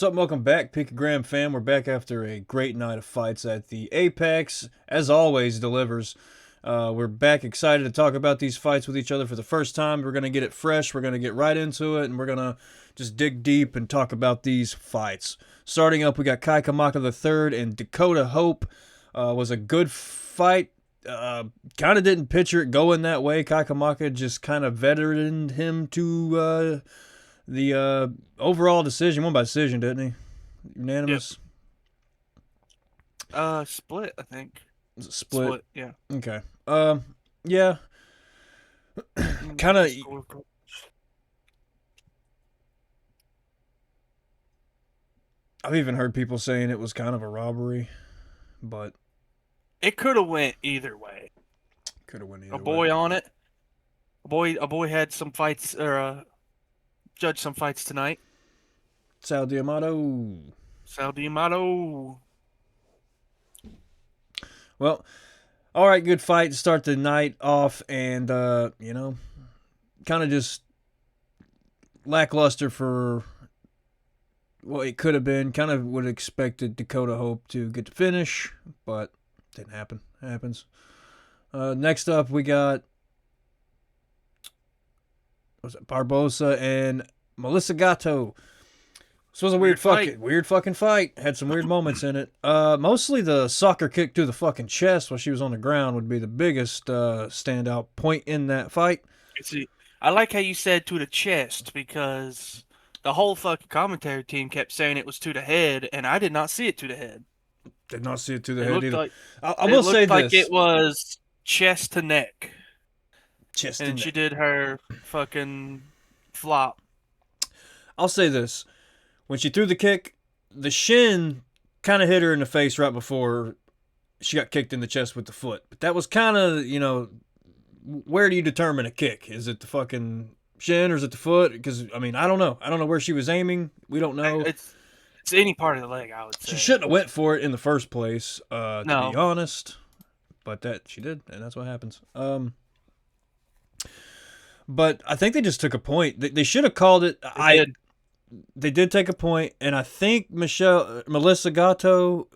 What's up? Welcome back, Picogram fam. We're back after a great night of fights at the Apex. As always, delivers. We're back excited to talk about these fights with each other for the first time. We're going to get it fresh. We're going to get right into it, and we're going to just dig deep and talk about these fights. Starting up, we got Kai Kamaka III and Dakota Hope. Was a good fight. Kind of didn't picture it going that way. Kai Kamaka just kind of veteraned him to the overall decision. Won by decision, didn't he? Yep. Unanimous? Split, I think. Was it split? Split, yeah. Okay. Yeah. Let me Kind get the of. score. I've even heard people saying it was kind of a robbery, but It could have went either way. could have went A either way. boy on it. A boy had some fights, or judged some fights tonight. Sal Diamato. Sal Diamato. Well, all right, good fight to start the night off, and kind of just lackluster for what it could have been. Kind of would have expected Dakota Hope to get the finish, but didn't happen. Happens. Next up, we got was it Barbosa and Melissa Gatto. This was a weird fucking fight. Had some weird moments in it. Mostly the soccer kick to the fucking chest while she was on the ground would be the biggest standout point in that fight. See, I like how you said to the chest because the whole fucking commentary team kept saying it was to the head, and I did not see it to the head. Did not see it to the It head looked either. like I it will say looked like this: it was chest to neck, chest and to then she neck. did her fucking flop. I'll say this: when she threw the kick, the shin kind of hit her in the face right before she got kicked in the chest with the foot. But that was kind of, where do you determine a kick? Is it the fucking shin or is it the foot? Because I mean, I don't know. I don't know where she was aiming. We don't know. It's any part of the leg, I would She say. shouldn't have went for it in the first place, to be No, honest. But that she did, and that's what happens. But I think they just took a point. They should have called it. it did. They did take a point, and I think Melissa Gatto,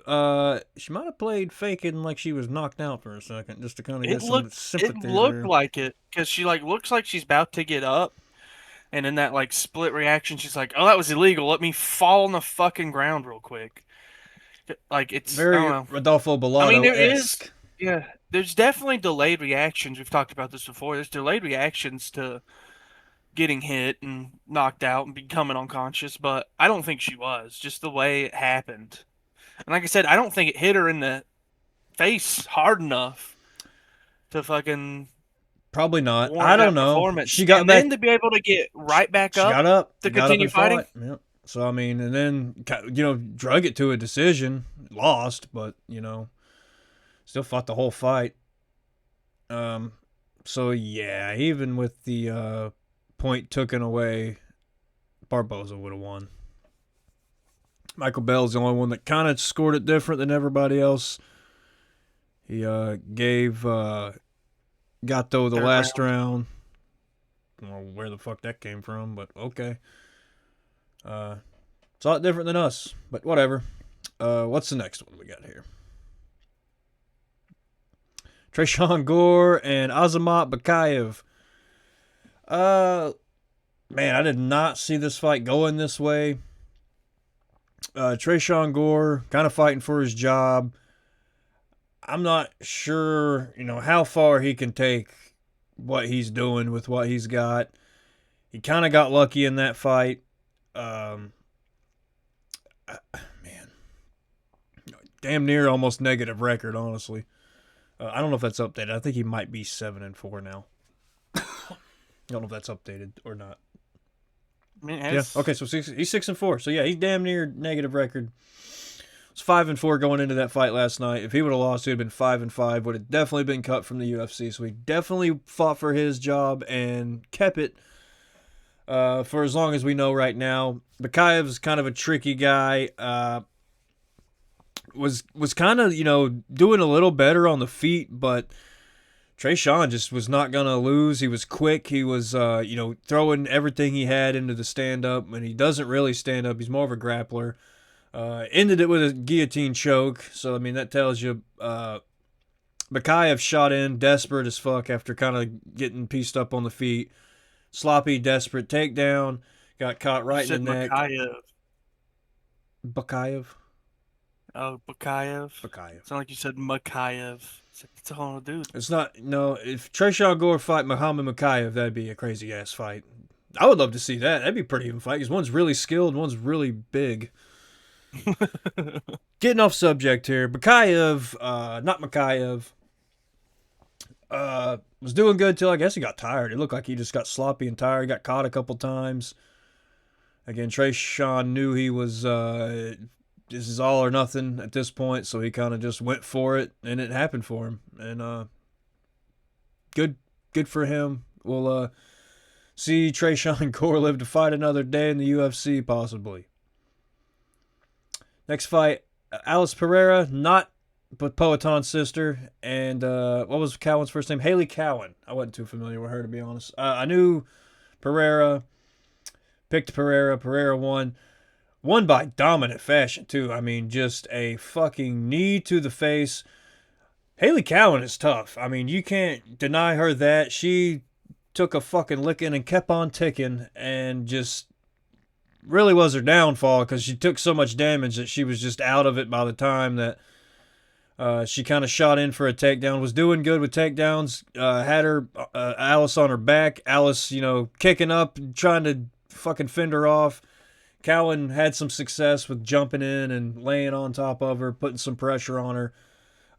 she might have played faking like she was knocked out for a second, just to kind of It get some looked it sympathy looked there. like it because she like looks like she's about to get up, and in that like split reaction, she's like, "Oh, that was illegal. Let me fall on the fucking ground real quick." Like it's I don't Very know. Rodolfo I mean, Bellato there is esque. yeah, there's definitely delayed reactions. We've talked about this before. There's delayed reactions to getting hit and knocked out and becoming unconscious, but I don't think she was. Just the way it happened. And like I said, I don't think it hit her in the face hard enough to fucking Probably not. I warrant don't that know. performance. She got And then back. to be able to get right back She up got up, to got up continue and fighting, fought. Yeah. So I mean, and then drug it to a decision. Lost, but still fought the whole fight. Um. So yeah, even with the point taken away, Barboza would have won. Michael Bell's the only one that kind of scored it different than everybody else. He gave Gatto the third last round. round. I don't know where the fuck that came from, but okay. It's a lot different than us, but whatever. What's the next one we got here? Trayshawn Gore and Azamat Bakayev. Man, I did not see this fight going this way. Trayshawn Gore kind of fighting for his job. I'm not sure, how far he can take what he's doing with what he's got. He kind of got lucky in that fight. Man, damn near almost negative record, honestly. I don't know if that's updated. I think he might be 7-4 now. I don't know if that's updated or not. I mean, Yeah. Okay. So he's 6-4. So yeah, he's damn near negative record. It's 5-4 going into that fight last night. If he would have lost, he'd have been 5-5. Would have definitely been cut from the UFC. So he definitely fought for his job and kept it for as long as we know right now. Bakayev's kind of a tricky guy. Was kind of doing a little better on the feet, but Trayshawn just was not gonna lose. He was quick. He was, throwing everything he had into the stand up. And he doesn't really stand up. He's more of a grappler. Ended it with a guillotine choke. So I mean that tells you. Bakayev shot in, desperate as fuck after kind of getting pieced up on the feet. Sloppy, desperate takedown. Got caught You right in said the neck. Makayev. Bakayev. Oh, Bakayev. Bakayev. Sound like you said Makayev. It's a whole dude. It's not, no, if Trayshawn Gore fight Muhammad Makayev, that'd be a crazy ass fight. I would love to see that. That'd be a pretty even fight because one's really skilled, one's really big. Getting off subject here. Bakayev, not Makayev, was doing good till I guess he got tired. It looked like he just got sloppy and tired. He got caught a couple times. Again, Trayshawn knew he was, this is all or nothing at this point, so he kind of just went for it, and it happened for him. And good for him. We'll see Trayshawn Gore live to fight another day in the UFC, possibly. Next fight, Alice Pereira, not but Poetan's sister, and what was Cowan's first name? Haley Cowan. I wasn't too familiar with her, to be honest. I knew Pereira, picked Pereira. Pereira won. Won by dominant fashion, too. I mean, just a fucking knee to the face. Haley Cowan is tough. I mean, you can't deny her that. She took a fucking licking and kept on ticking, and just really was her downfall because she took so much damage that she was just out of it by the time that she kind of shot in for a takedown. Was doing good with takedowns. Had her Alice on her back. Alice, kicking up, trying to fucking fend her off. Cowan had some success with jumping in and laying on top of her, putting some pressure on her.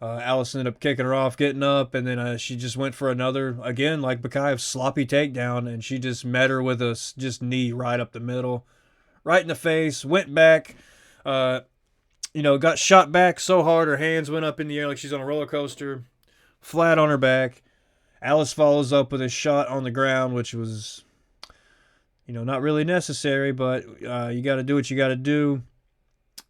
Alice ended up kicking her off, getting up, and then she just went for another, again, like Bakayev's sloppy takedown, and she just met her with a just knee right up the middle, right in the face, went back, got shot back so hard her hands went up in the air like she's on a roller coaster, flat on her back. Alice follows up with a shot on the ground, which was, not really necessary, but you got to do what you got to do.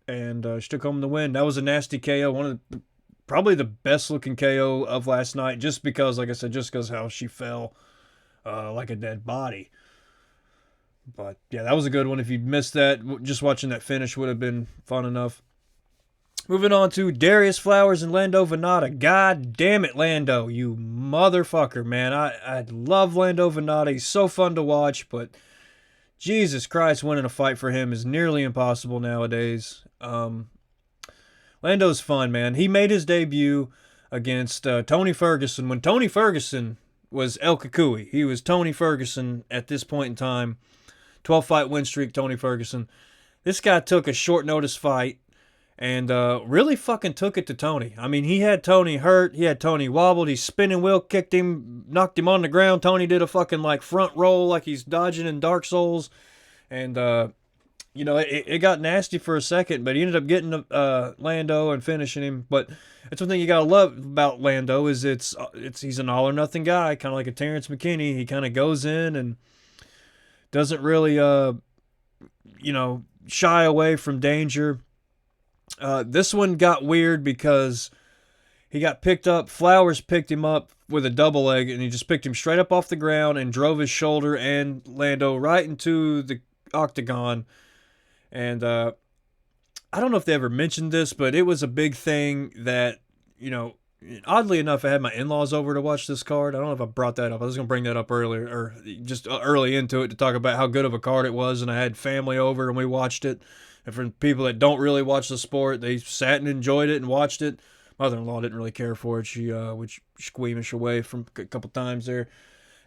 And she took home the win. That was a nasty KO. One of probably the best looking KO of last night, just because, like I said, just because how she fell like a dead body. But yeah, that was a good one. If you missed that, just watching that finish would have been fun enough. Moving on to Darius Flowers and Lando Venata. God damn it, Lando, you motherfucker, man. I love Lando Venata. He's so fun to watch, but Jesus Christ, winning a fight for him is nearly impossible nowadays. Lando's fun, man. He made his debut against Tony Ferguson when Tony Ferguson was El Kukui. He was Tony Ferguson at this point in time. 12-fight win streak, Tony Ferguson. This guy took a short notice fight and really fucking took it to Tony. I mean, he had Tony hurt. He had Tony wobbled. He spinning wheel kicked him, knocked him on the ground. Tony did a fucking front roll like he's dodging in Dark Souls. And, it got nasty for a second, but he ended up getting Lando and finishing him. But that's one thing you got to love about Lando is he's an all or nothing guy, kind of like a Terrence McKinney. He kind of goes in and doesn't really, shy away from danger. This one got weird because he got picked up. Flowers picked him up with a double leg, and he just picked him straight up off the ground and drove his shoulder and Lando right into the octagon. And I don't know if they ever mentioned this, but it was a big thing that, oddly enough, I had my in-laws over to watch this card. I don't know if I brought that up. I was going to bring that up earlier, or just early into it to talk about how good of a card it was, and I had family over and we watched it. And for people that don't really watch the sport, they sat and enjoyed it and watched it. Mother-in-law didn't really care for it. She would squeamish away from a couple times there.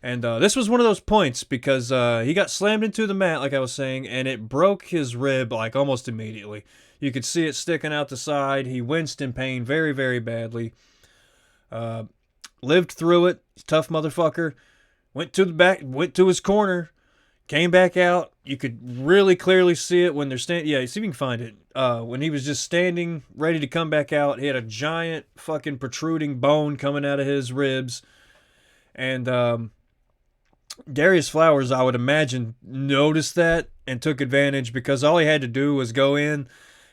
And this was one of those points because he got slammed into the mat, like I was saying, and it broke his rib almost immediately. You could see it sticking out the side. He winced in pain very, very badly. Lived through it. Tough motherfucker. Went to the back, went to his corner, came back out. You could really clearly see it when they're standing. Yeah, see if you can find it. When he was just standing, ready to come back out, he had a giant fucking protruding bone coming out of his ribs. And Darius Flowers, I would imagine, noticed that and took advantage because all he had to do was go in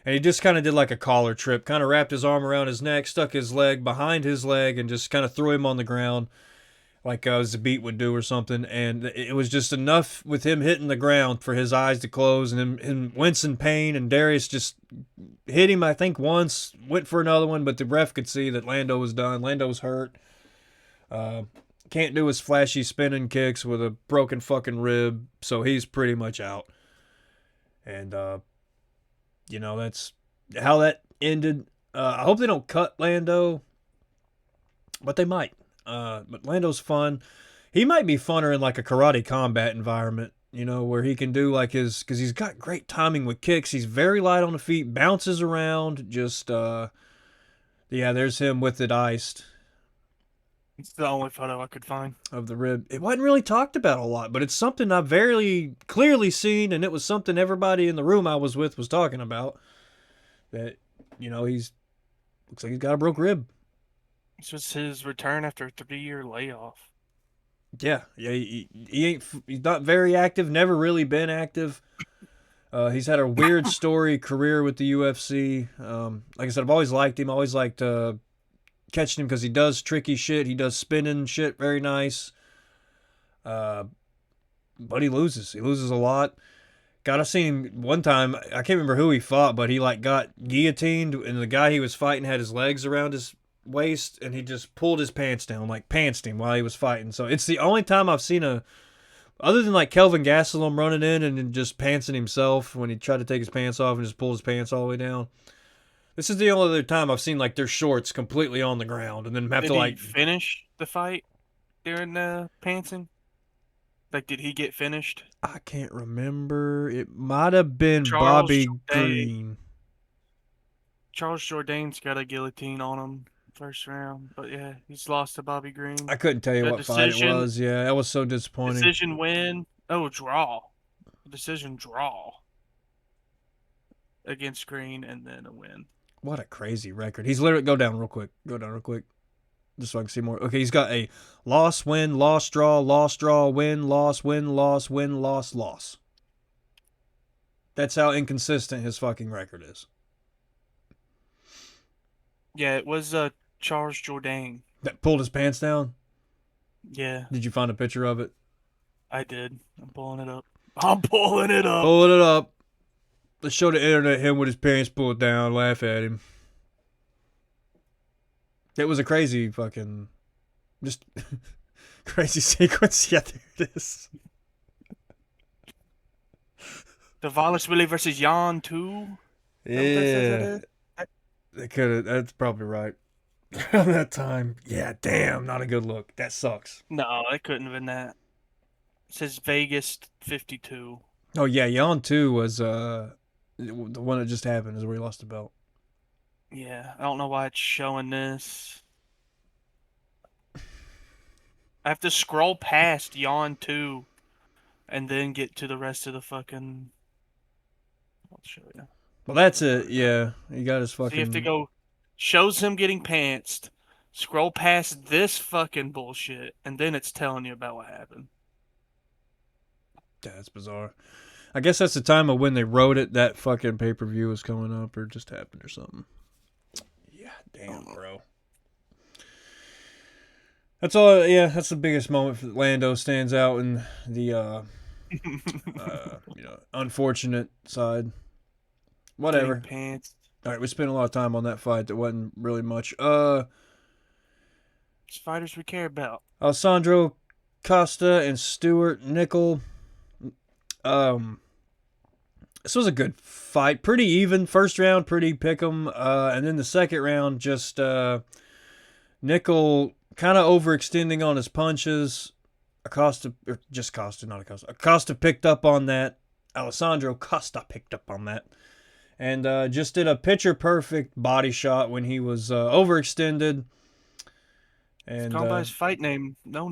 And he just kind of did like a collar trip, kind of wrapped his arm around his neck, stuck his leg behind his leg, and just kind of threw him on the ground like Zabit would do or something. And it was just enough with him hitting the ground for his eyes to close and him wince in pain. And Darius just hit him, I think, once, went for another one, but the ref could see that Lando was done. Lando was hurt. Uh, can't do his flashy spinning kicks with a broken fucking rib, so he's pretty much out. And, that's how that ended. I hope they don't cut Lando, but they might. But Lando's fun. He might be funner in like a karate combat environment, where he can do like because he's got great timing with kicks. He's very light on the feet, bounces around. Just, there's him with it iced It's the only photo I could find. of the rib. It wasn't really talked about a lot, but it's something I've very clearly seen, and it was something everybody in the room I was with was talking about. That, he's looks like he's got a broke rib. This was his return after a 3-year layoff. Yeah, he's not very active. Never really been active. He's had a weird story career with the UFC. Like I said, I've always liked him. Always liked catching him because he does tricky shit. He does spinning shit very nice. But he loses. He loses a lot. God, I've seen him one time. I can't remember who he fought, but he like got guillotined, and the guy he was fighting had his legs around his waist, and he just pulled his pants down, like pantsed him while he was fighting. So it's the only time I've seen other than like Kelvin Gastelum running in and just pantsing himself when he tried to take his pants off and just pulled his pants all the way down. This is the only other time I've seen like their shorts completely on the ground and then have Did to he like finish the fight during the pantsing? Like, did he get finished? I can't remember. It might have been Charles Bobby Jourdain. Green. Charles Jourdain's got a guillotine on him first round, but yeah, he's lost to Bobby Green. I couldn't tell you The what fight it decision, was. Yeah, that was so disappointing. decision win. Oh, draw. Decision draw against Green, and then a win. What a crazy record. He's literally go down real quick. Go down real quick. Just so I can see more. Okay, he's got a loss, win, loss, draw, win, loss, win, loss, win, loss. That's how inconsistent his fucking record is. Yeah, it was Charles Jourdain. That pulled his pants down? Yeah, Did you find a picture of it? I did. I'm pulling it up. I'm pulling it up. Pulling it up. Let's show the internet him with his pants pulled down. Laugh at him. It was a crazy fucking, just crazy sequence. Yeah, there it is. Dvalishvili versus Jan 2. Yeah. They could have. That's probably right. Around that time. Yeah, damn. Not a good look. That sucks. No, it couldn't have been that. It says Vegas 52. Oh, yeah. Yon 2 was the one that just happened is where he lost the belt. Yeah, I don't know why it's showing this. I have to scroll past Yawn 2 and then get to the rest of the fucking. I'll show you. Well, that's it. Yeah. He got his fucking. So you have to go. Shows him getting pantsed. Scroll past this fucking bullshit, and then it's telling you about what happened. That's bizarre. I guess that's the time of when they wrote it. That fucking pay-per-view was coming up or just happened or something. Yeah, damn, bro. That's all. Yeah, that's the biggest moment for Lando stands out in the unfortunate side. Whatever. Pants. All right, we spent a lot of time on that fight. That wasn't really much. It's fighters we care about. Alessandro Costa and Stuart Nickel. This was a good fight. Pretty even. First round, pretty pick'em. And then the second round, just Nickel kind of overextending on his punches. Acosta, or just Costa, not Acosta. Acosta picked up on that. Alessandro Costa picked up on that. And just did a picture-perfect body shot when he was overextended. And It's gone by his fight name. No.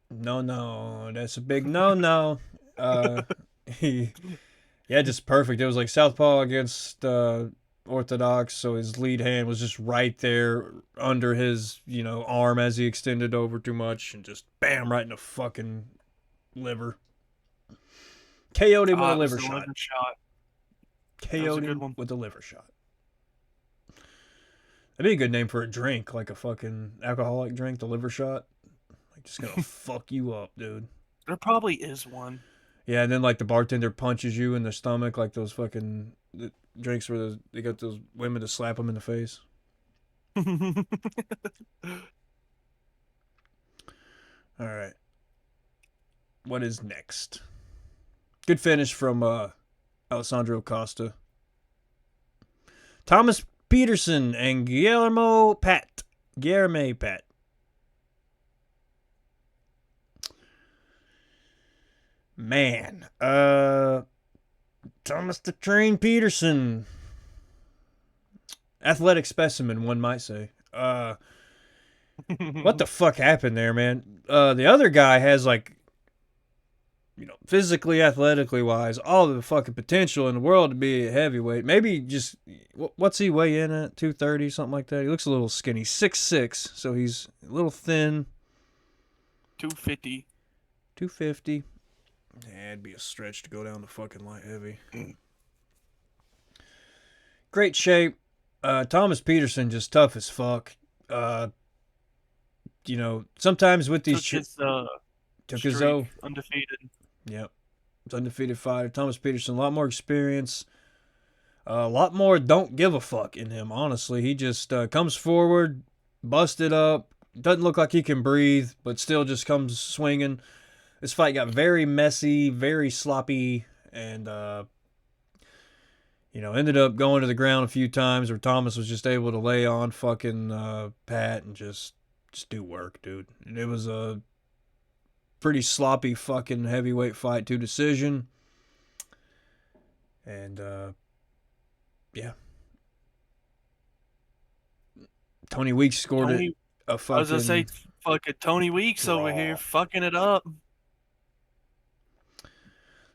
No. That's a big no. Just perfect. It was like southpaw against orthodox, so his lead hand was just right there under his, arm as he extended over too much, and just bam, right in the fucking liver. KO'd him with a liver shot. That was a KO'd good him one. with a liver shot. That'd be a good name for a drink, like a fucking alcoholic drink, the liver shot. Like, just gonna fuck you up, dude. There probably is one. Yeah, and then like the bartender punches you in the stomach, like those fucking drinks where they got those women to slap them in the face. All right, what is next? Good finish from Alessandro Costa, Thomas Peterson, and Guillermo Pat. Man, Thomas the Train Peterson, athletic specimen, one might say. What the fuck happened there, man? The other guy has like, physically, athletically wise, all the fucking potential in the world to be a heavyweight. Maybe just what's he weigh in at? 230, something like that. He looks a little skinny, 6'6", so he's a little thin. 250. 250. Yeah, it'd be a stretch to go down to fucking light heavy. Great shape. Thomas Peterson just tough as fuck. Sometimes with these Took his took his streak O. undefeated. Yep. It's undefeated fighter. Thomas Peterson, a lot more experience. A lot more don't give a fuck in him, honestly. He just comes forward, busted up, doesn't look like he can breathe, but still just comes swinging. This fight got very messy, very sloppy, and ended up going to the ground a few times where Thomas was just able to lay on fucking Pat and just do work, dude. And it was a pretty sloppy fucking heavyweight fight to decision. And yeah. Tony Weeks scored it a I was gonna say fucking fucking Tony Weeks over here draw. fucking it up.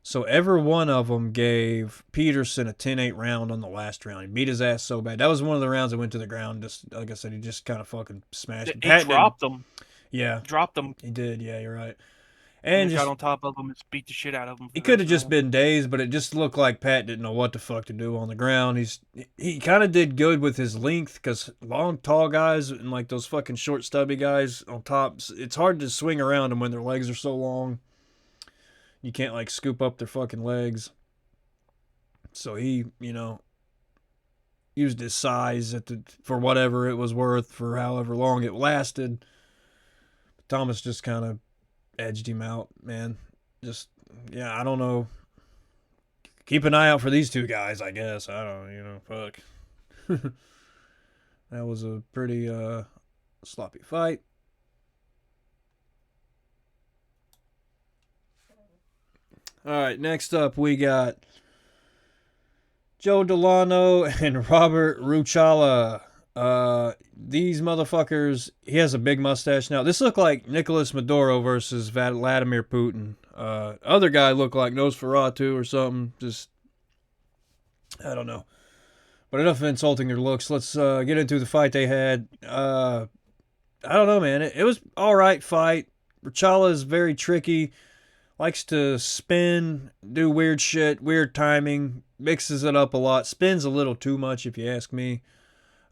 So every one of them gave Peterson a 10-8 round on the last round. He beat his ass so bad. That was one of the rounds that went to the ground. Just like I said, he just kind of fucking smashed him. He Pat dropped them. Yeah, Dropped them. he did. Yeah, you're right. And And got just on top of them and beat the shit out of them. he could have just been dazed, but it just looked like Pat didn't know what the fuck to do on the ground. He kind of did good with his length because long, tall guys and like those fucking short, stubby guys on top, it's hard to swing around them when their legs are so long. You can't like scoop up their fucking legs. So he, used his size for whatever it was worth for however long it lasted. Thomas just kind of edged him out, man. Just I don't know. Keep an eye out for these two guys, I guess. I don't, fuck. That was a pretty sloppy fight. All right, next up we got Joe Delano and Robert Ruchala. These motherfuckers, he has a big mustache now. This looked like Nicolas Maduro versus Vladimir Putin. Other guy looked like Nosferatu or something. Just, I don't know. But enough of insulting their looks. Let's get into the fight they had. I don't know, man. It was all right fight. Ruchala is very tricky. Likes to spin, do weird shit, weird timing, mixes it up a lot, spins a little too much if you ask me.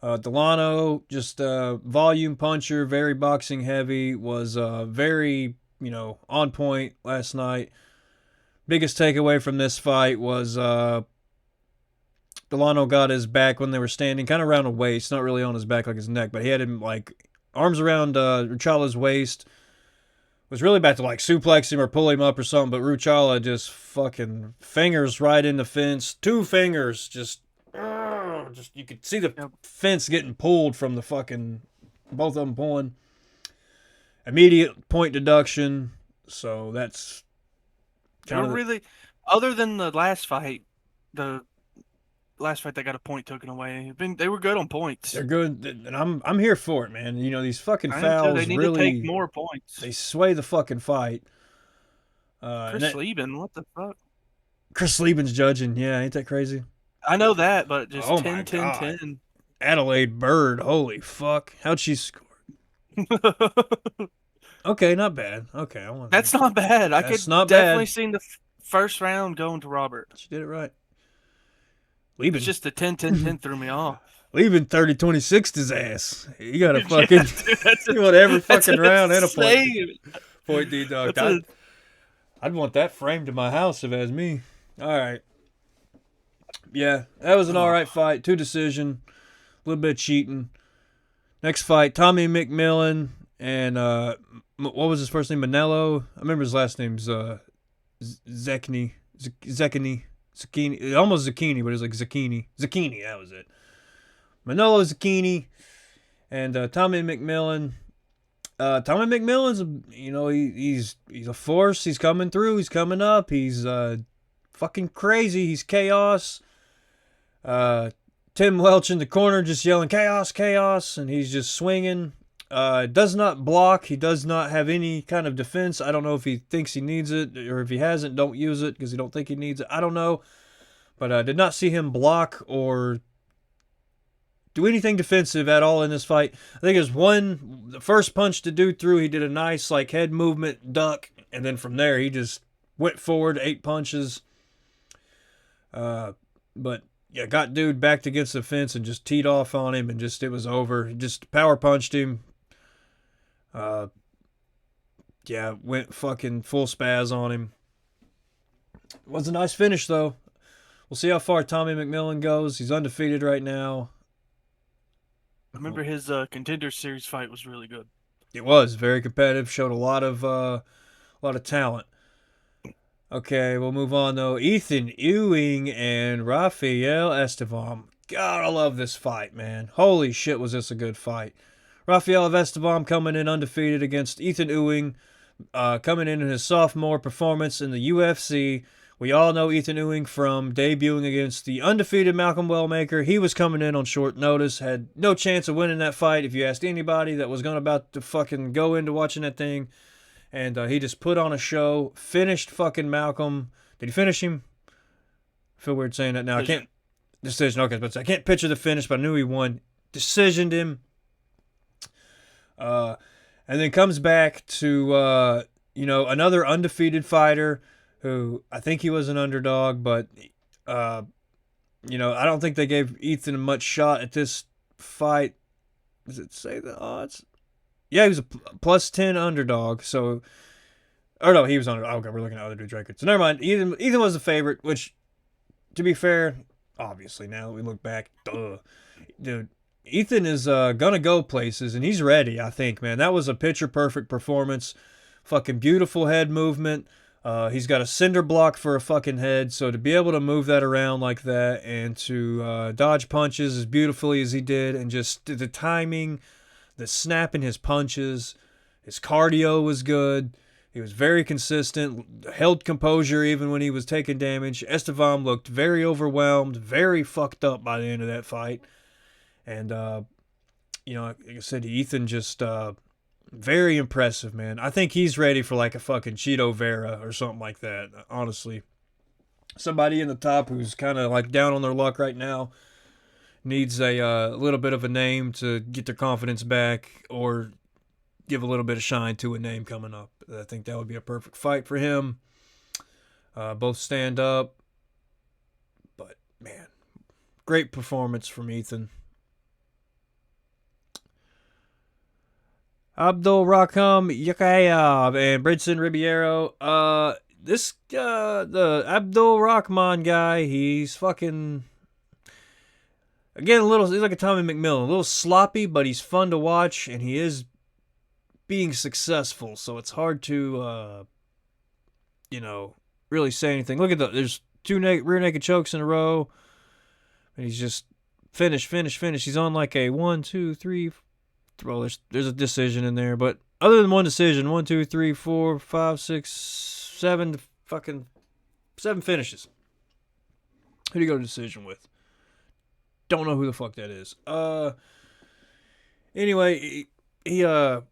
Delano, just volume puncher, very boxing heavy, was very, on point last night. Biggest takeaway from this fight was Delano got his back when they were standing, kind of around the waist, not really on his back like his neck, but he had him like arms around Ruchala's waist. Was really about to like suplex him or pull him up or something, but Ruchala just fucking fingers right in the fence. 2 fingers, just you could see the fence getting pulled from the fucking both of them pulling. Immediate point deduction. So that's kind of really, other than the last fight that got a point taken away. They were good on points. They're good, and I'm here for it, man. These fucking fouls they need really to take more points. They sway the fucking fight. Chris Lieben, what the fuck? Chris Lieben's judging, yeah, ain't that crazy? I know that, but just 10, my 10, God. 10. Adelaide Bird, holy fuck. How'd she score? Okay, not bad. Okay, That's not bad. I could definitely see the first round going to Robert. She did it right. It's Leaving just the 10-10-10 threw me off. leaving 30-26 his ass. You got to Yeah, fucking dude, you want every that's fucking round and a insane. point deduct. That's a I'd want that framed in my house if it was me. All right. Yeah, that was an all oh, right fight. Two decision, a little bit of cheating. Next fight, Tommy McMillan and what was his first name? Manello. I remember his last name's Zekny. Zekny. Zucchini. Almost Zucchini, but it was like Zucchini. Zucchini, that was it. Manolo Zucchini and Tommy McMillan. Tommy McMillan's, he's a force. He's coming through. He's coming up. He's fucking crazy. He's chaos. Tim Welch in the corner just yelling chaos, chaos, and he's just swinging. Does not block. He does not have any kind of defense. I don't know if he thinks he needs it, or if he hasn't, don't use it because he don't think he needs it. I don't know. But I did not see him block or do anything defensive at all in this fight. I think it was the first punch the dude threw, he did a nice like head movement, duck, and then from there he just went forward, 8 punches. But yeah, got dude backed against the fence and just teed off on him, and just it was over. He just power punched him. Yeah, went fucking full spaz on him. It was a nice finish though. We'll see how far Tommy McMillan goes. He's undefeated right now. I remember his Contender Series fight was really good. It was very competitive. Showed a lot of talent. Okay, we'll move on though. Ethan Ewing and Rafael Estevam. God, I love this fight, man. Holy shit, was this a good fight. Rafael Estevam coming in undefeated against Ethan Ewing, coming in his sophomore performance in the UFC. We all know Ethan Ewing from debuting against the undefeated Malcolm Wellmaker. He was coming in on short notice, had no chance of winning that fight if you asked anybody that was about to fucking go into watching that thing. And he just put on a show, finished fucking Malcolm. Did he finish him? I feel weird saying that now. I can't. Decision, okay, but I can't picture the finish, but I knew he won. Decisioned him. And then comes back to, another undefeated fighter who I think he was an underdog, but, I don't think they gave Ethan much shot at this fight. Does it say the odds? Yeah, he was a plus 10 underdog. So, or no, he was under. Okay, we're looking at other dudes' records. So never mind. Ethan was the favorite, which, to be fair, obviously now that we look back, dude, Ethan is gonna go places and he's ready. I think, man, that was a picture perfect performance. Fucking beautiful head movement. He's got a cinder block for a fucking head, so to be able to move that around like that and to dodge punches as beautifully as he did, and just the timing, the snap in his punches, his cardio was good. He was very consistent, held composure even when he was taking damage. Estevam looked very overwhelmed, very fucked up by the end of that fight. And, like I said, Ethan just very impressive, man. I think he's ready for like a fucking Cheeto Vera or something like that, honestly. Somebody in the top who's kind of like down on their luck right now needs a little bit of a name to get their confidence back or give a little bit of shine to a name coming up. I think that would be a perfect fight for him. Both stand up. But, man, great performance from Ethan. Abdul Raham Yakayev and Bridson Ribeiro. The Abdul Rahman guy, he's fucking, again, he's like a Tommy McMillan, a little sloppy, but he's fun to watch, and he is being successful, so it's hard to, really say anything. Look at there's two rear naked chokes in a row, and he's just finish. He's on like a 1, 2, 3. Well, there's a decision in there, but other than one decision, 1, 2, 3, 4, 5, 6, 7, fucking 7 finishes. Who do you go to decision with? Don't know who the fuck that is. Anyway, he oh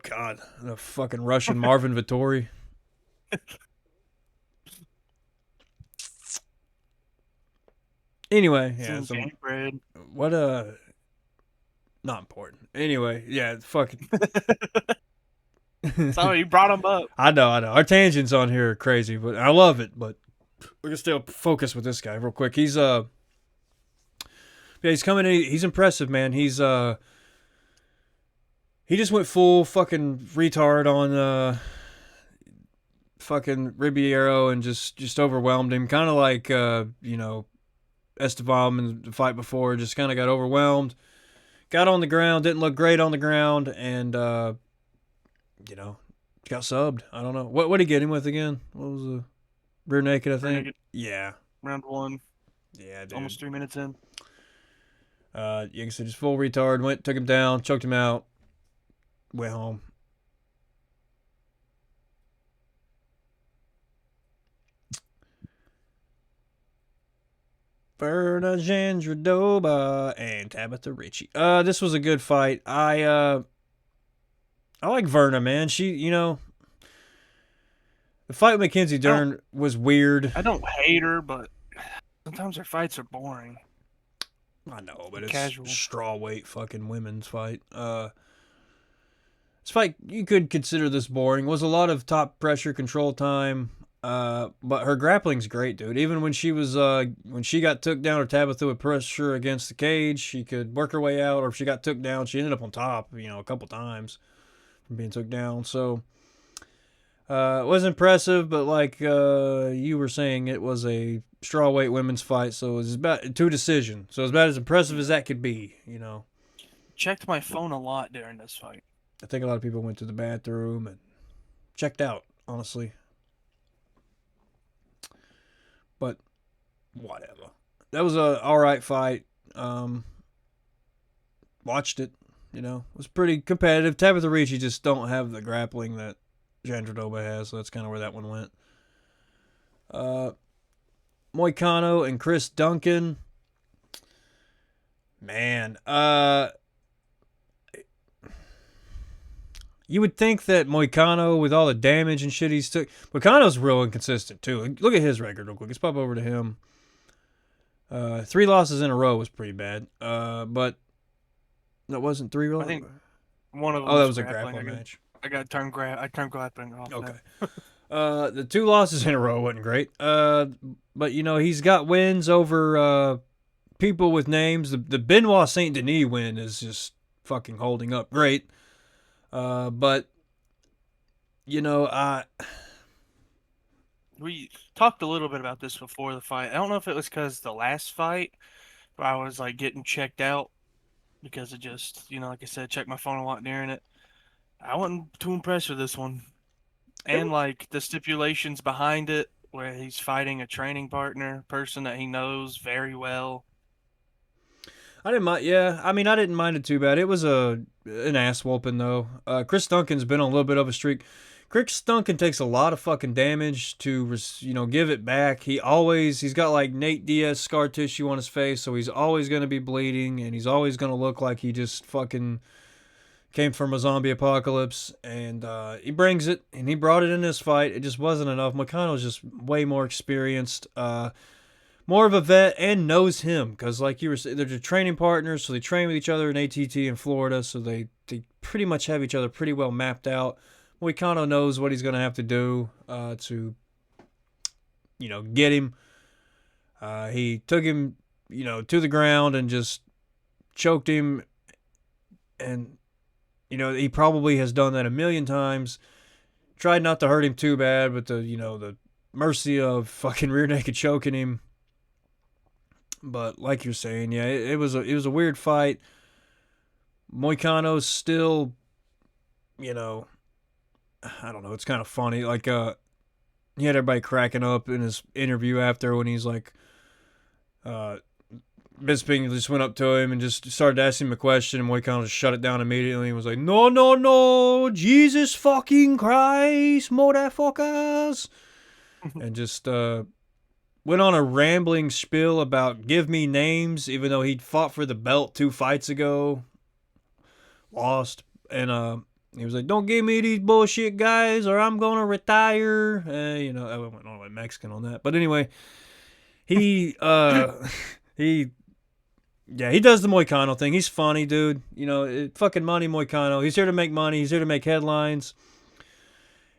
god, the fucking Russian Marvin Vittori. Anyway, yeah, what not important. Anyway, yeah, fucking. Sorry, you brought him up. I know. Our tangents on here are crazy, but I love it. But we're gonna stay focused with this guy real quick. Yeah, he's coming in. He's impressive, man. He just went full fucking retard on fucking Ribeiro and just overwhelmed him. Kind of like Esteban in the fight before. Just kind of got overwhelmed. Got on the ground. Didn't look great on the ground, and you know got subbed. I don't know what did he get him with again. What was the rear naked? I Rear think. naked, Yeah. round one, Yeah, dude. almost 3 minutes in. Yeah, so just full retard. Went, took him down, choked him out, went home. Verna Jandradoba and Tabitha Ricci. This was a good fight. I like Verna, man. The fight with Mackenzie I don't, Dern was weird. I don't hate her, but sometimes her fights are boring, I know, but it's casual. straw weight fucking women's fight. This fight, you could consider this boring. Was a lot of top pressure control time. But her grappling's great, dude. Even when she got took down, or Tabitha would pressure against the cage, she could work her way out. Or if she got took down, she ended up on top, a couple times from being took down. So it was impressive, but like you were saying, it was a strawweight women's fight, so it was about two decision. So it's about as impressive as that could be. Checked my phone a lot during this fight. I think a lot of people went to the bathroom and checked out, honestly. But whatever. That was a all right fight. Watched it. It was pretty competitive. Tabitha Ricci just don't have the grappling that Jandradoba has, so that's kind of where that one went. Moicano and Chris Duncan. Man, you would think that Moicano, with all the damage and shit he's took, Moicano's real inconsistent too. Look at his record real quick. Let's pop over to him. 3 losses in a row was pretty bad. But that wasn't 3 I losses. think one of them Oh, that was was a grappling. grappling match. I turned grappling off. Okay. Now. The 2 losses in a row wasn't great. But he's got wins over people with names. The Benoit Saint Denis win is just fucking holding up great. But We talked a little bit about this before the fight. I don't know if it was because the last fight where I was like getting checked out because of just, like I said, checked my phone a lot during it. I wasn't too impressed with this one. And like the stipulations behind it, where he's fighting a training partner, person that he knows very well. I didn't mind. Yeah, I mean, I didn't mind it too bad. It was an ass whooping though. Chris Duncan's been on a little bit of a streak. Chris Duncan takes a lot of fucking damage to give it back. He's got like Nate Diaz scar tissue on his face, so he's always gonna be bleeding, and he's always gonna look like he just fucking came from a zombie apocalypse. And he brings it, and he brought it in this fight. It just wasn't enough. Moicano's just way more experienced. More of a vet, and knows him, because like you were saying, they're training partners, so they train with each other in ATT in Florida, so they pretty much have each other pretty well mapped out. Moicano knows what he's going to have to do to get him. He took him to the ground and just choked him, and he probably has done that a million times. Tried not to hurt him too bad, but the mercy of fucking rear naked choking him. But like you're saying, yeah, it was a weird fight. Moicano's still, I don't know. It's kind of funny. Like, he had everybody cracking up in his interview after, when he's like, Bisping just went up to him and just started asking him a question, and Moicano just shut it down immediately. He was like, "No, no, no, Jesus fucking Christ, motherfuckers," and just went on a rambling spiel about give me names, even though he'd fought for the belt 2 fights ago, lost, and he was like, "Don't give me these bullshit guys, or I'm gonna retire." I went on like Mexican on that, but anyway, he he does the Moicano thing. He's funny, dude. Fucking money Moicano. He's here to make money. He's here to make headlines.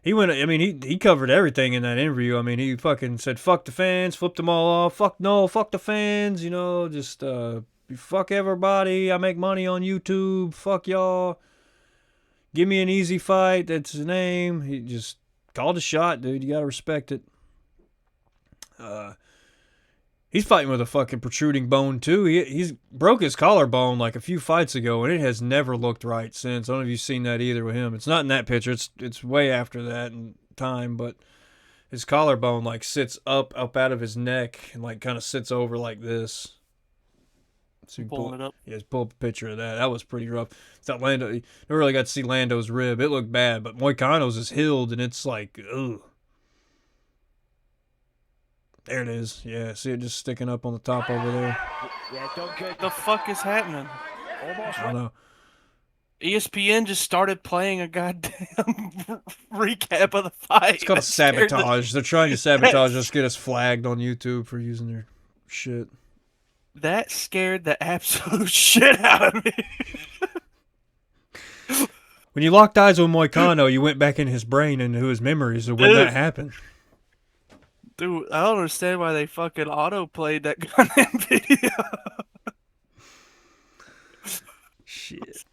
He went. I mean, he covered everything in that interview. I mean, he fucking said fuck the fans, flipped them all off. Fuck no, fuck the fans. You know, just fuck everybody. I make money on YouTube. Fuck y'all. Give me an easy fight. That's his name. He just called a shot, dude. You gotta respect it. Uh, he's fighting with a fucking protruding bone too. He's broke his collarbone like a few fights ago, and it has never looked right since. I don't know if you've seen that either with him. It's not in that picture. It's way after that in time, but his collarbone like sits up out of his neck and like kind of sits over like this. So you Pulling it up. Yeah, just pull up a picture of that. That was pretty rough. It's not Lando. You never really got to see Lando's rib. It looked bad, but Moicano's is healed, and it's like, ugh. There it is. Yeah, see it just sticking up on the top over there. Yeah, don't get the fuck is happening. I don't know. ESPN just started playing a goddamn recap of the fight. It's called a sabotage. They're trying to sabotage us, get us flagged on YouTube for using their shit. That scared the absolute shit out of me. When you locked eyes with Moicano, you went back in his brain and into his memories of when that happened. Dude, I don't understand why they fucking auto-played that goddamn video. Shit.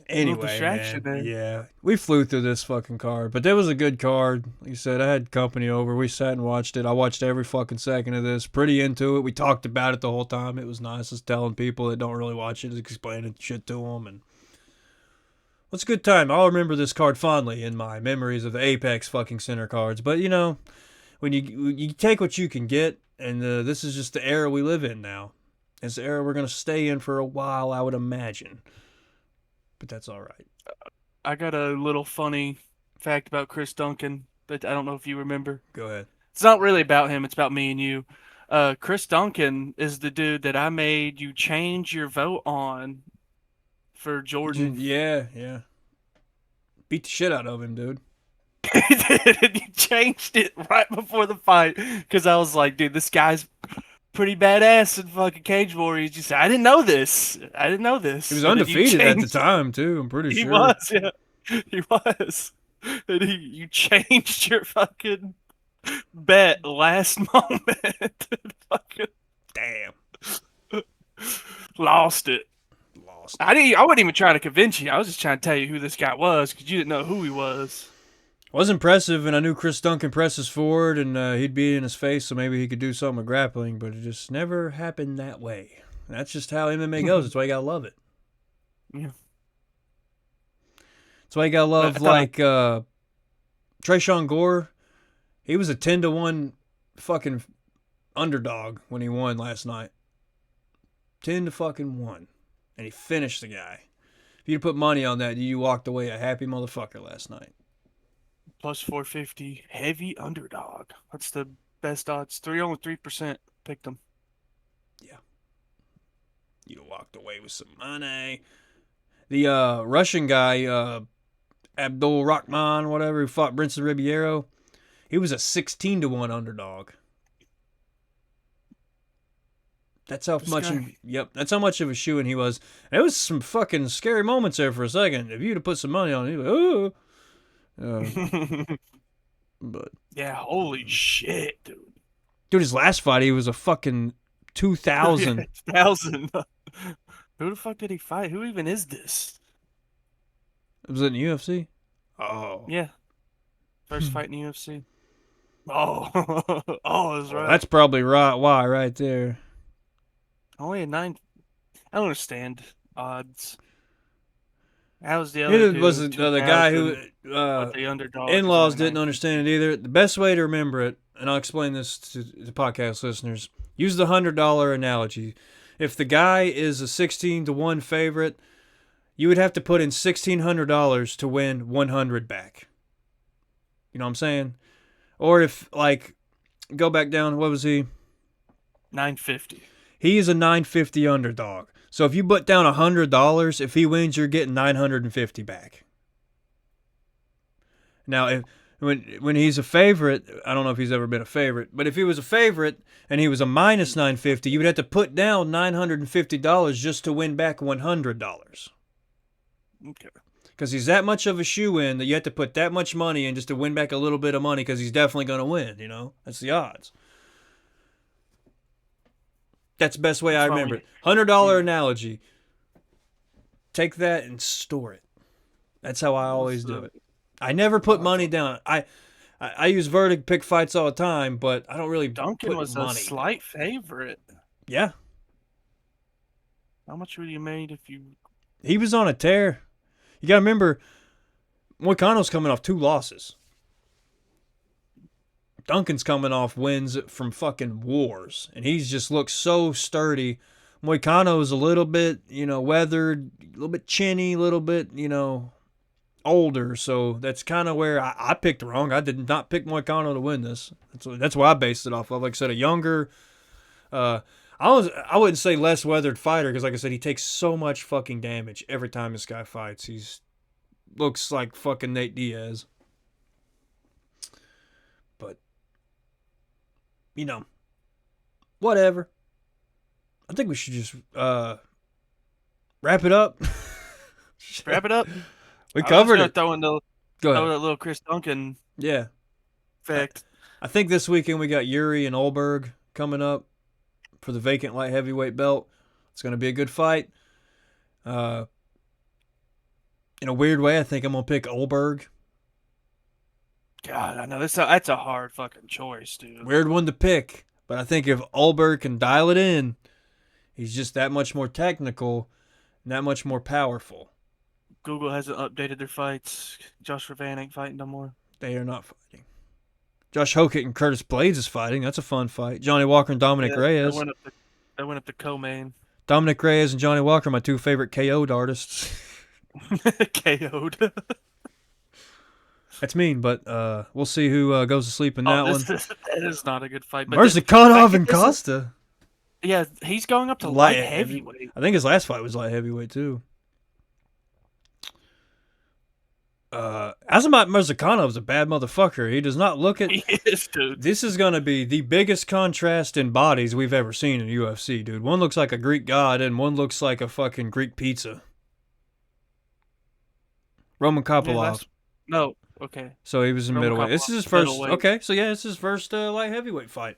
Anyway, distraction man, there. yeah, we flew through this fucking card, but that was a good card. Like you said, I had company over. We sat and watched it. I watched every fucking second of this. Pretty into it. We talked about it the whole time. It was nice. Just telling people that don't really watch it, explaining shit to them, and it's a good time. I'll remember this card fondly in my memories of the Apex fucking center cards. But you know, when you take what you can get, and this is just the era we live in now. It's the era we're gonna stay in for a while, I would imagine. But that's all right. I got a little funny fact about Chris Duncan that I don't know if you remember. Go ahead. It's not really about him. It's about me and you. Chris Duncan is the dude that I made you change your vote on for Jordan. Yeah. Beat the shit out of him, dude. He did. He changed it right before the fight because I was like, dude, this guy's pretty badass in fucking Cage Warriors. You said, I didn't know this. He was undefeated at the time, too. I'm pretty sure. He was, yeah. He was. And you changed your fucking bet last moment. Fucking damn. Lost it. I wasn't even trying to convince you. I was just trying to tell you who this guy was because you didn't know who he was. Was impressive, and I knew Chris Duncan presses forward, and he'd be in his face, so maybe he could do something with grappling, but it just never happened that way. That's just how MMA goes. That's why you gotta love it. Yeah. That's why you gotta love, like, Trayshawn Gore. He was a 10-1 fucking underdog when he won last night. 10-1. And he finished the guy. If you'd put money on that, you walked away a happy motherfucker last night. Plus 450, heavy underdog. That's the best odds. Only 3% picked him. Yeah. You walked away with some money. The Russian guy, Abdul Rahman, whatever, who fought Brinson Ribeiro, he was a 16-1 underdog. That's how much. That's how much of a shoo-in he was. And it was some fucking scary moments there for a second. If you'd have put some money on it, you'd be like, oh. But yeah, holy shit, dude. Dude, his last fight, he was a fucking 2,000. 1,000. Who the fuck did he fight? Who even is this? Was it in the UFC? Oh. Yeah. First fight in the UFC. Oh. Oh, that's right. That's probably why right there. Only a 9. I don't understand odds. How was the other dude? Was the guy who the underdog in-laws didn't understand it either. The best way to remember it, and I'll explain this to the podcast listeners, use the $100 analogy. If the guy is a 16-1 favorite, you would have to put in $1,600 to win 100 back. You know what I'm saying? Or if, like, go back down, what was he? 950. He is a 950 underdog. So if you put down $100, if he wins, you're getting 950 back. Now, when he's a favorite, I don't know if he's ever been a favorite, but if he was a favorite and he was a minus 950, you would have to put down $950 just to win back $100. Okay. Because he's that much of a shoe-in that you have to put that much money in just to win back a little bit of money because he's definitely going to win, you know? That's the odds. That's the best way I That's why remember we. it. $100 Yeah. analogy. Take that and store it. That's how I What's always do the? it. I never put Oh, money down. I use Verdict pick fights all the time, but I don't really Duncan put was a money down. slight favorite. Yeah, How much would you made if you? he was on a tear. You got to remember, Moicano's coming off 2 losses. Duncan's coming off wins from fucking wars, and he's just looks so sturdy. Moicano's a little bit, weathered, a little bit chinny, a little bit, older. So that's kind of where I picked wrong. I did not pick Moicano to win this. That's what I based it off of. Like I said, a younger, uh, I wouldn't say less weathered fighter because, like I said, he takes so much fucking damage every time this guy fights. He's looks like fucking Nate Diaz. But whatever. I think we should just wrap it up. Wrap it up. We I was covered gonna it. throw in the Go throw ahead. that little Chris Duncan Yeah. fact. I think this weekend we got Yuri and Olberg coming up for the vacant light heavyweight belt. It's going to be a good fight. In a weird way, I think I'm going to pick Olberg. God, I know that's a hard fucking choice, dude. Weird one to pick. But I think if Olberg can dial it in, he's just that much more technical and that much more powerful. Google hasn't updated their fights. Joshua Van ain't fighting no more. They are not fighting. Josh Hokett and Curtis Blades is fighting. That's a fun fight. Johnny Walker and Dominic Yeah, Reyes. they went up to co-main. Dominic Reyes and Johnny Walker are my two favorite KO'd artists. KO'd. That's mean, but we'll see who goes to sleep in that one. That is not a good fight. But Merzakanov and Costa. Yeah, he's going up to light heavyweight. I think his last fight was light heavyweight too. Azamat Mirzakanov's a bad motherfucker. He does not look at. He is, dude. This is going to be the biggest contrast in bodies we've ever seen in UFC, dude. One looks like a Greek god and one looks like a fucking Greek pizza. Roman Kopylov. No, okay. So he was in Roman middleweight. This is Kopylov, his first. middleweight. Okay, so yeah, this is his first light heavyweight fight.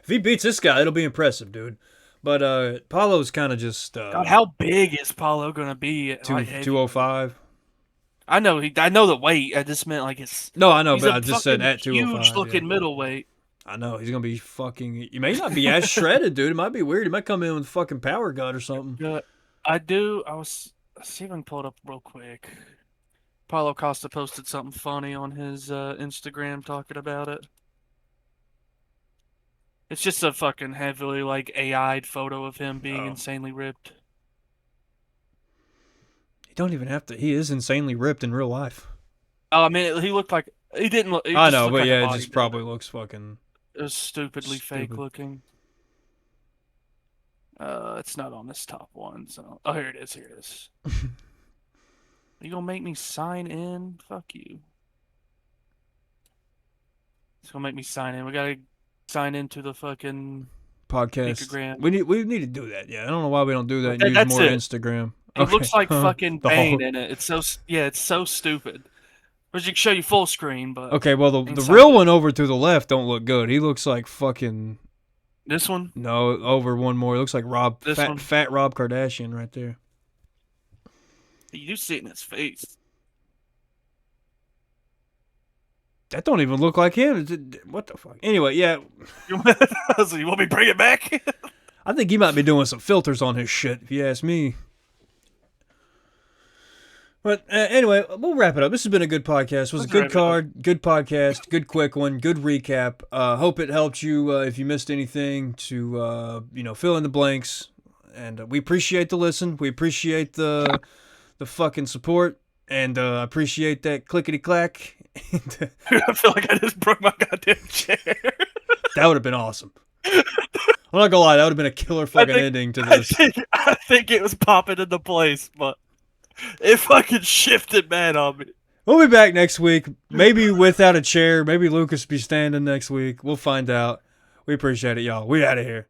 If he beats this guy, it'll be impressive, dude. But Paulo's kind of just. God, how big is Paulo gonna be at light heavyweight? 205. I know the weight. I just meant like it's. No, I know, He's but a I just said fucking at 205. huge looking yeah. middleweight. I know he's gonna be fucking. You may not be as shredded, dude. It might be weird. He might come in with fucking power gut or something. Let's see if I can pull it up real quick. Paulo Costa posted something funny on his Instagram talking about it. It's just a fucking heavily like AI'd photo of him being insanely ripped. You don't even have to. He is insanely ripped in real life. Oh, I mean, he looked like he didn't look. I know, but like yeah, it just probably looks fucking. It was stupidly fake Stupid. looking. It's not on this top one. So, oh, here it is. Here it is. You gonna make me sign in? Fuck you. It's gonna make me sign in. We gotta sign into the fucking Podcast. Picogram. We need to do that. Yeah, I don't know why we don't do that and use That's more it. Instagram. It looks like fucking The Bane whole- in it. It's so stupid. Which you can show you full screen, but Okay, well the inside real it- one over to the left don't look good. He looks like fucking. This one? No, over one more. It looks like This one? fat Rob Kardashian right there. You do see it in his face. That don't even look like him. What the fuck? Anyway, yeah, So you want me to bring it back? I think he might be doing some filters on his shit, if you ask me. But anyway, we'll wrap it up. This has been a good podcast. It was a Let's good wrap it card, good podcast, good quick one, good recap. Hope it helped you if you missed anything to fill in the blanks. And we appreciate the listen. We appreciate the fucking support, and appreciate that clickety clack. I feel like I just broke my goddamn chair. That would have been awesome. I'm not gonna lie, that would have been a killer fucking ending to this. I think it was popping into place, but it fucking shifted bad on me. We'll be back next week. Maybe without a chair. Maybe Lucas be standing next week. We'll find out. We appreciate it, y'all. We out of here.